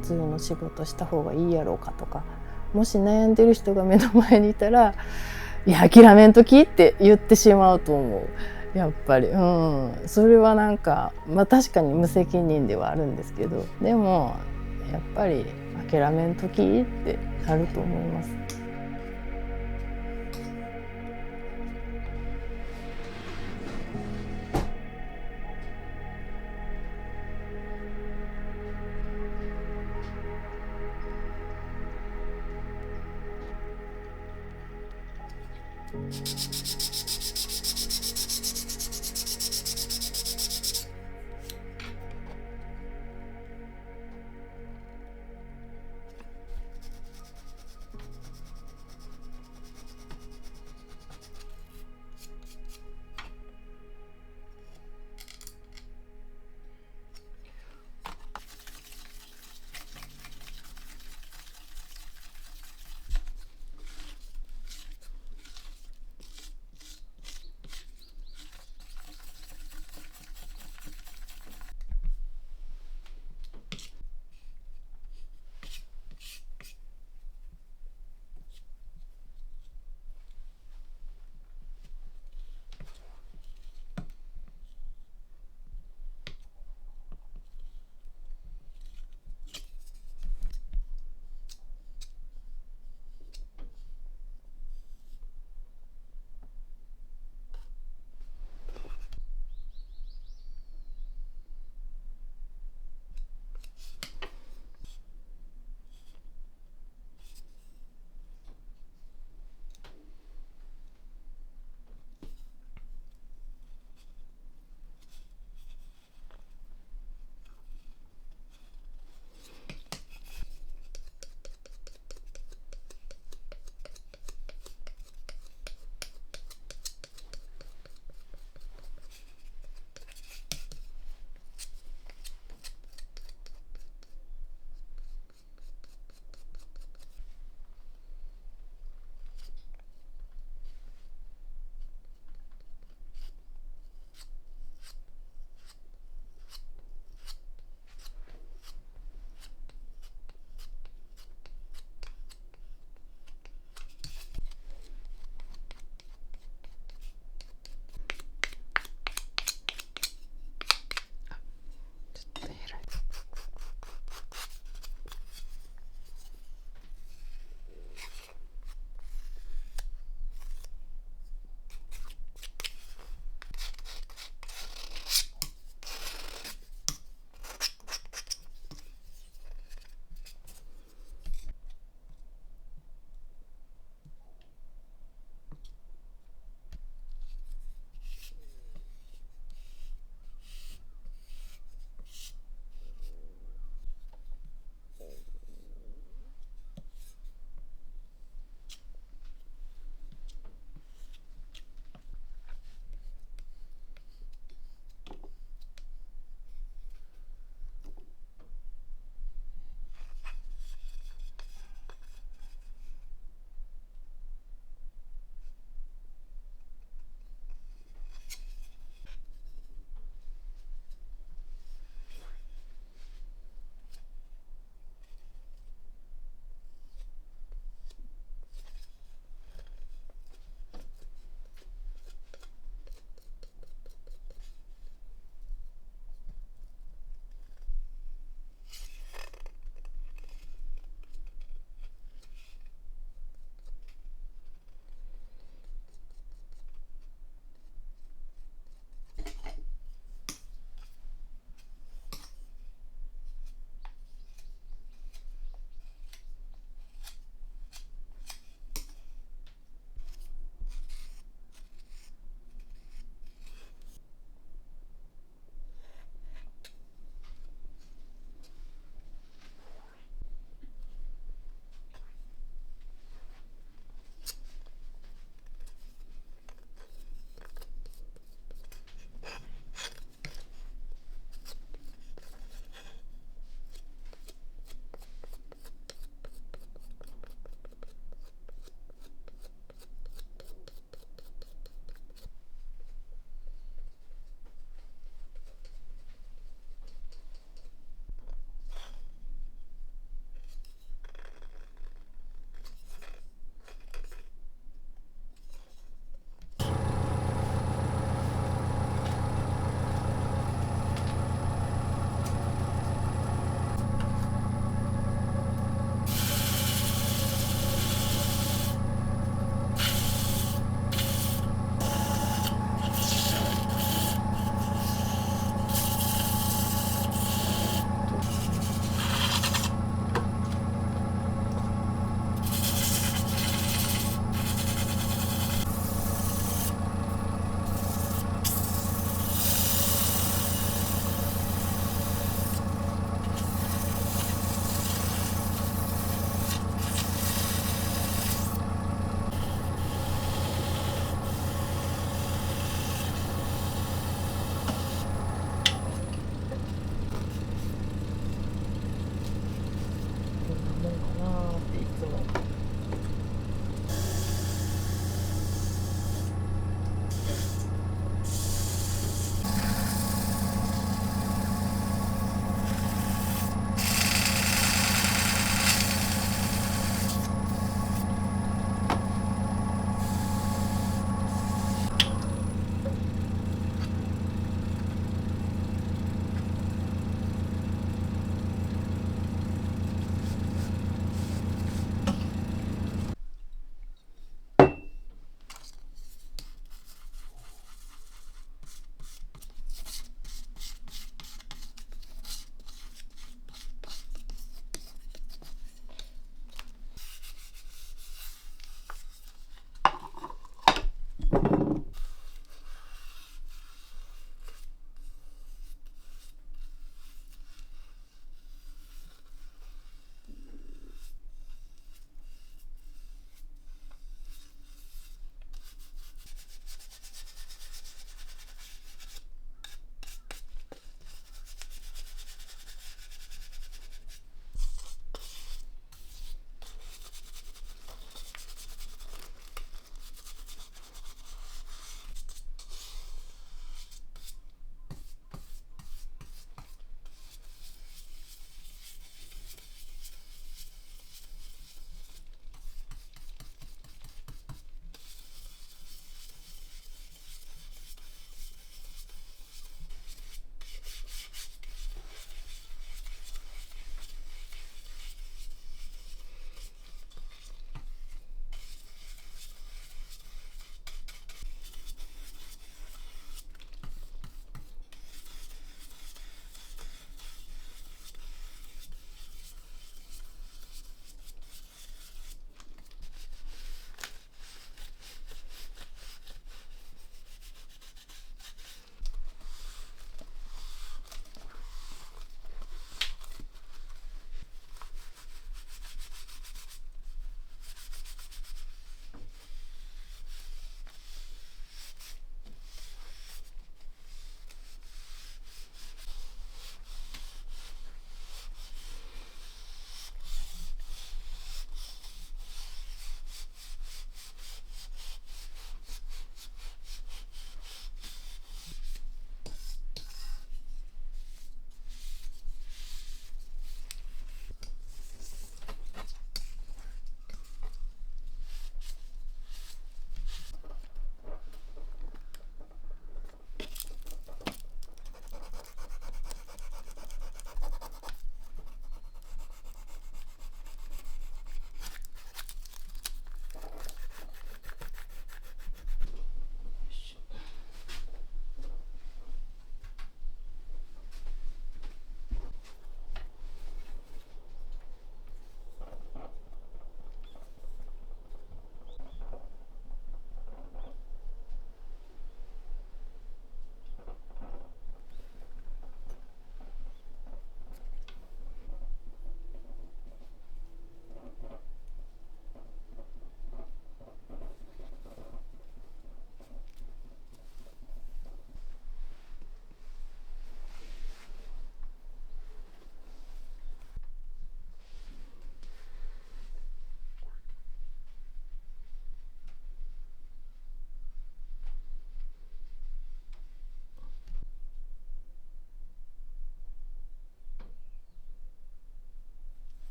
普通の仕事した方がいいやろうかとか、もし悩んでる人が目の前にいたら、いや諦めんときって言ってしまうと思う。やっぱり、それはなんか、確かに無責任ではあるんですけど、でもやっぱり諦めんときってなると思います。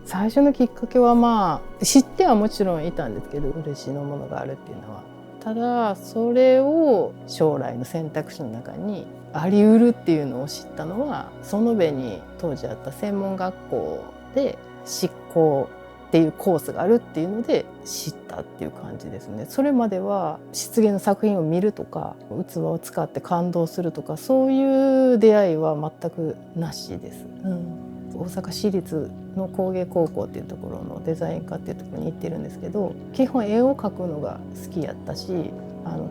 最初のきっかけはまあ知ってはもちろんいたんですけど、漆のものがあるっていうのは。ただそれを将来の選択肢の中にあり得るっていうのを知ったのは、園部に当時あった専門学校で漆工っていうコースがあるっていうので知ったっていう感じですね。それまでは漆芸の作品を見るとか器を使って感動するとか、そういう出会いは全くなしです。大阪市立の工芸高校っていうところのデザイン科っていうところに行ってるんですけど、基本絵を描くのが好きやったし、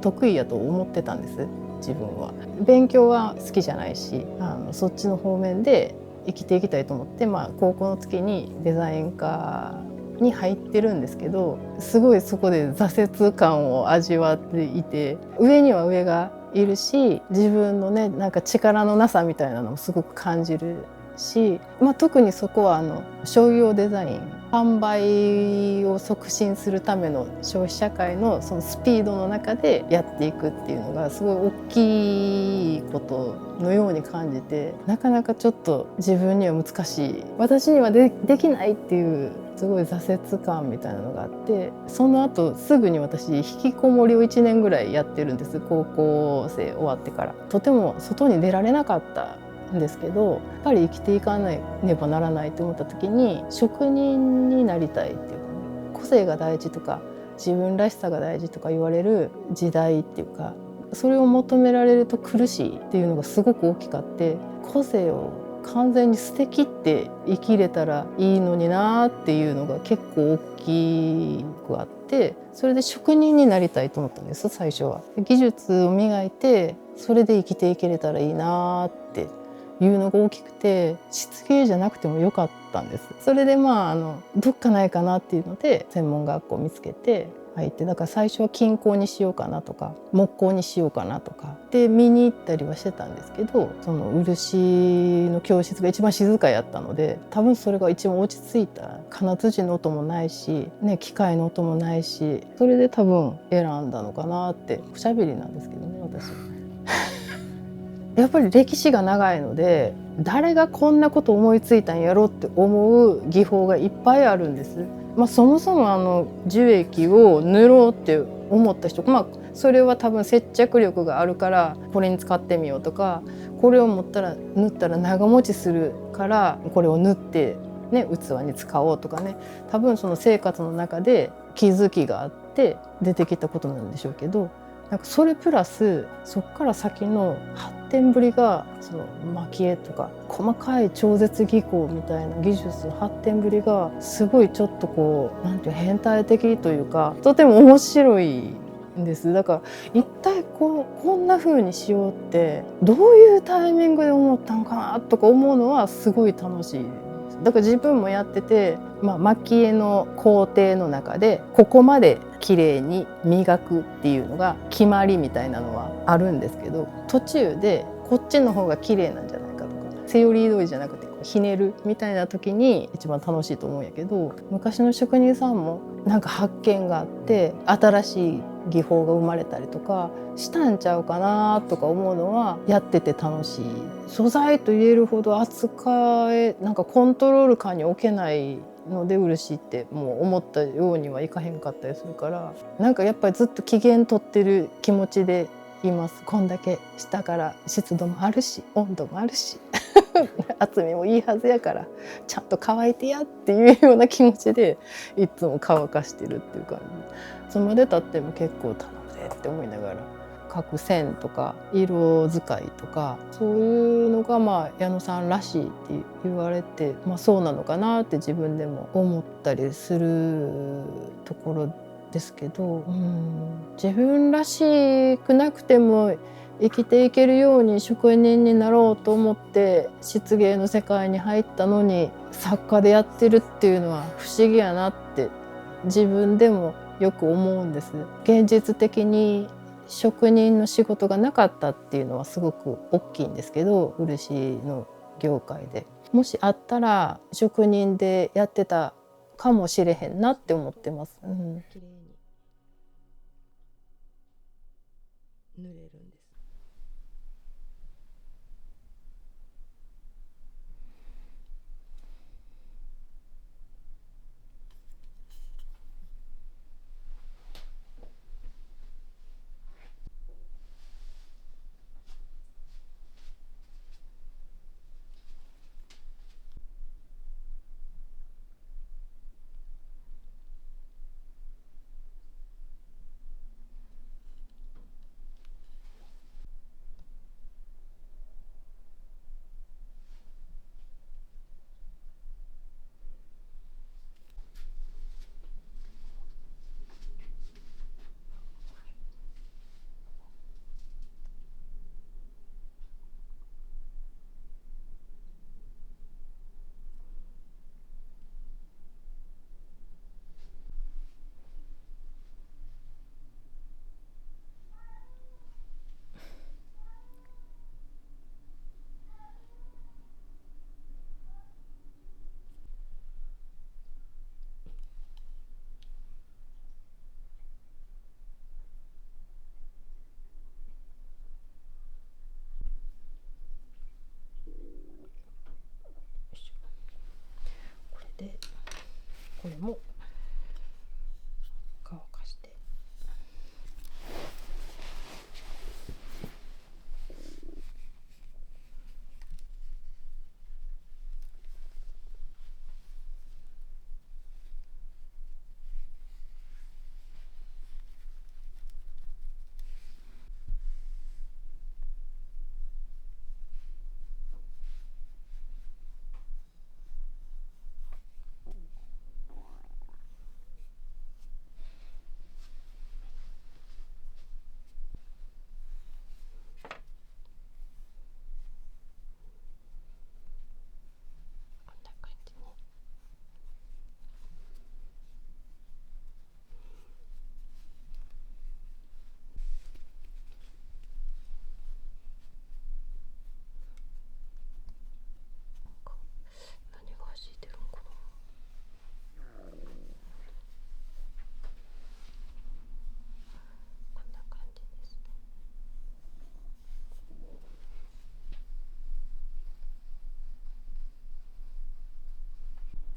得意やと思ってたんです。自分は勉強は好きじゃないし、そっちの方面で生きていきたいと思って、高校の月にデザイン科に入ってるんですけど、すごいそこで挫折感を味わっていて、上には上がいるし、自分のねなんか力のなさみたいなのもすごく感じるし、特にそこは商業デザイン、販売を促進するための消費社会のそのスピードの中でやっていくっていうのがすごい大きいことのように感じて、なかなかちょっと自分には難しい、私にはできないっていうすごい挫折感みたいなのがあって、その後すぐに私引きこもりを1年ぐらいやってるんです。高校生終わってからとても外に出られなかったんですけど、やっぱり生きていかなければならないと思った時に、職人になりたいっていうかね、個性が大事とか自分らしさが大事とか言われる時代っていうか、それを求められると苦しいっていうのがすごく大きかって、個性を完全に捨てきって生きれたらいいのになっていうのが結構大きくあって、それで職人になりたいと思ったんです。最初は技術を磨いてそれで生きていけれたらいいなっていうのが大きくて、漆芸じゃなくてもよかったんです。それでどっかないかなっていうので専門学校を見つけて入って、だから最初は金工にしようかなとか木工にしようかなとかで見に行ったりはしてたんですけど、その漆の教室が一番静かやったので、多分それが一番落ち着いた、金槌の音もないし、機械の音もないし、それで多分選んだのかなって。おしゃべりなんですけどね私やっぱり歴史が長いので、誰がこんなこと思いついたんやろって思う技法がいっぱいあるんです。そもそも樹液を塗ろうって思った人、それは多分接着力があるからこれに使ってみようとか、これを塗ったら長持ちするからこれを塗って、器に使おうとかね、多分その生活の中で気づきがあって出てきたことなんでしょうけど、なんかそれプラスそこから先の発展ぶりが、その蒔絵とか細かい超絶技巧みたいな技術の発展ぶりがすごいちょっとこうなんていう変態的というか、とても面白いんです。だから一体こんな風にしようってどういうタイミングで思ったのかなとか思うのはすごい楽しい。だから自分もやってて、蒔絵の工程の中でここまで綺麗に磨くっていうのが決まりみたいなのはあるんですけど、途中でこっちの方が綺麗なんじゃないかとか、セオリー通りじゃなくてひねるみたいな時に一番楽しいと思うんやけど、昔の職人さんもなんか発見があって新しい技法が生まれたりとかしたんちゃうかなとか思うのはやってて楽しい。素材と言えるほど扱えなんかコントロール下に置けないので漆ってもう思ったようにはいかへんかったりするから、なんかやっぱりずっと機嫌取ってる気持ちでいます。こんだけ下から湿度もあるし温度もあるし厚みもいいはずやからちゃんと乾いてやっていうような気持ちでいつも乾かしてるっていう感じ。いつまでたっても結構頼むでって思いながら、描く線とか色使いとかそういうのが矢野さんらしいって言われて、そうなのかなって自分でも思ったりするところですけど、自分らしくなくても生きていけるように職人になろうと思って漆芸の世界に入ったのに作家でやってるっていうのは不思議やなって自分でもよく思うんです。現実的に職人の仕事がなかったっていうのはすごく大きいんですけど、漆の業界でもしあったら職人でやってたかもしれへんなって思ってます。綺麗に塗れるんです。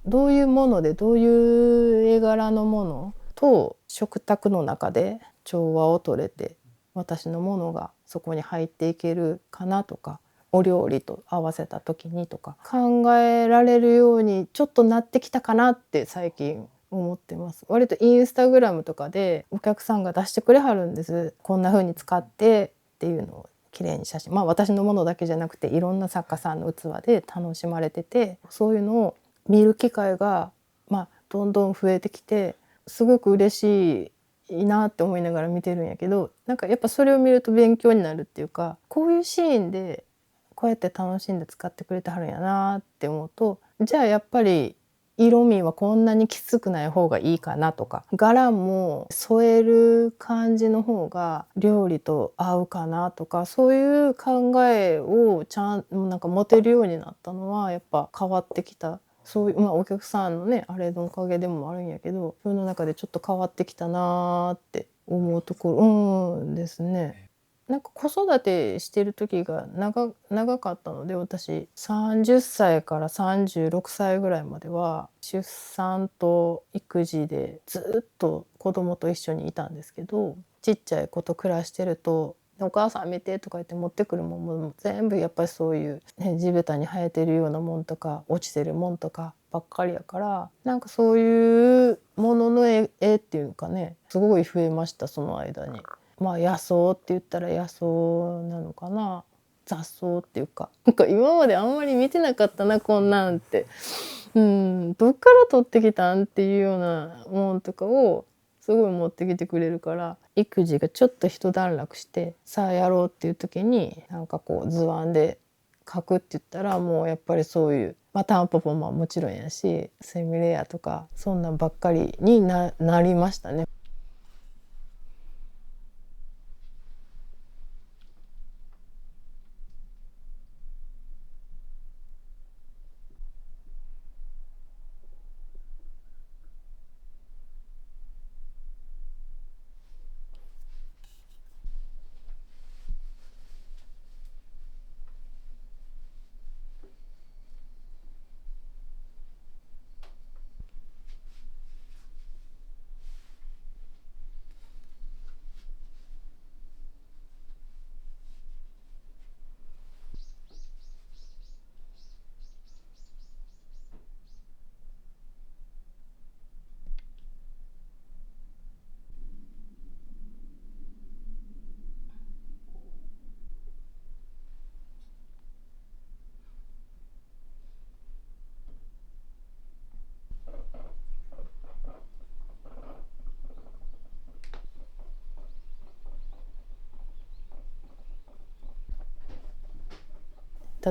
どういうものでどういう絵柄のものと食卓の中で調和を取れて私のものがそこに入っていけるかなとか、お料理と合わせた時にとか考えられるようにちょっとなってきたかなって最近思ってます。割とインスタグラムとかでお客さんが出してくれはるんです。こんな風に使ってっていうのを綺麗に写真、私のものだけじゃなくていろんな作家さんの器で楽しまれてて、そういうのを見る機会がどんどん増えてきてすごく嬉しいなって思いながら見てるんやけど、なんかやっぱそれを見ると勉強になるっていうか、こういうシーンでこうやって楽しんで使ってくれてはるんやなって思うと、じゃあやっぱり色味はこんなにきつくない方がいいかなとか、柄も添える感じの方が料理と合うかなとか、そういう考えをなんか持てるようになったのはやっぱ変わってきた。そういう、お客さんのねあれのおかげでもあるんやけど、その中でちょっと変わってきたなって思うところですね。なんか子育てしてる時が長かったので、私30歳から36歳ぐらいまでは出産と育児でずっと子供と一緒にいたんですけど、ちっちゃい子と暮らしてるとお母さん見てとか言って持ってくるもんも全部やっぱりそういう、地べたに生えてるようなもんとか落ちてるもんとかばっかりやから、なんかそういうものの絵っていうかね、すごい増えましたその間に。野草って言ったら野草なのかな、雑草っていうか、なんか今まであんまり見てなかったなこんなんって、どっから取ってきたんっていうようなもんとかをすごい持ってきてくれるから、育児がちょっと一段落してさあやろうっていう時になんかこう図案で描くって言ったら、もうやっぱりそういう、タンポポももちろんやしセミレアとかそんなんばっかりになりましたね。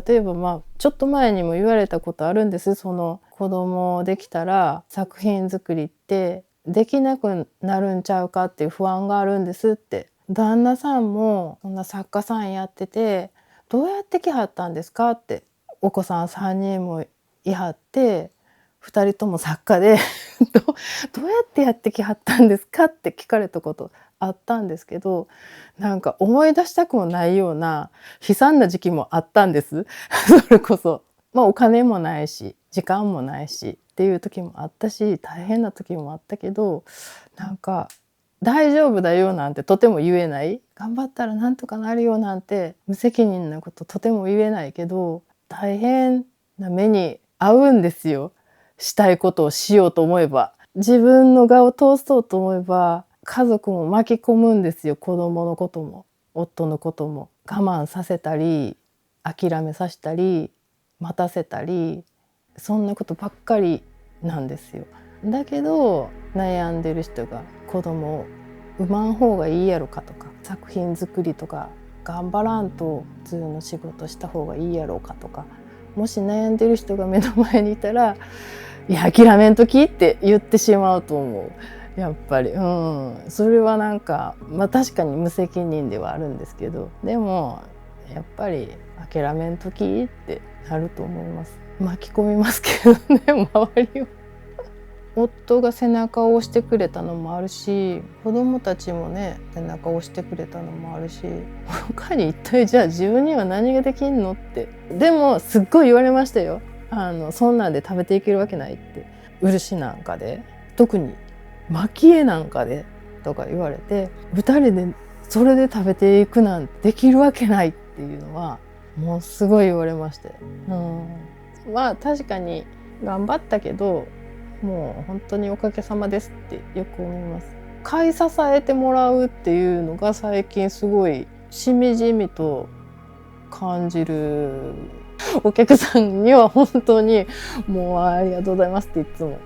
例えばちょっと前にも言われたことあるんです。その子供できたら作品作りってできなくなるんちゃうかっていう不安があるんですって。旦那さんもそんな作家さんやっててどうやって来はったんですかって、お子さん3人もいはって2人とも作家でどうやってやってきはったんですかって聞かれたことあったんですけど、なんか思い出したくもないような悲惨な時期もあったんです。それこそお金もないし時間もないしっていう時もあったし、大変な時もあったけど、なんか大丈夫だよなんてとても言えない、頑張ったらなんとかなるよなんて無責任なこととても言えないけど、大変な目に遭うんですよ。したいことをしようと思えば、自分の我を通そうと思えば家族も巻き込むんですよ。子供のことも夫のことも我慢させたり諦めさせたり待たせたり、そんなことばっかりなんですよ。だけど悩んでる人が子供を産まん方がいいやろかとか、作品作りとか頑張らんと普通の仕事した方がいいやろうかとか、もし悩んでる人が目の前にいたらいや諦めんときって言ってしまうと思う。やっぱり、それはなんか確かに無責任ではあるんですけど、でもやっぱり諦めんときってなると思います。巻き込みますけどね、周りを。夫が背中を押してくれたのもあるし、子供たちもね背中を押してくれたのもあるし、他に一体じゃあ自分には何ができんのって。でもすっごい言われましたよ。そんなんで食べていけるわけないって、漆なんかで特に蒔絵なんかでとか言われて、2人でそれで食べていくなんてできるわけないっていうのはもうすごい言われまして、まあ確かに頑張ったけどもう本当におかげさまですってよく思います。買い支えてもらうっていうのが最近すごいしみじみと感じる。お客さんには本当にもうありがとうございますっていつも、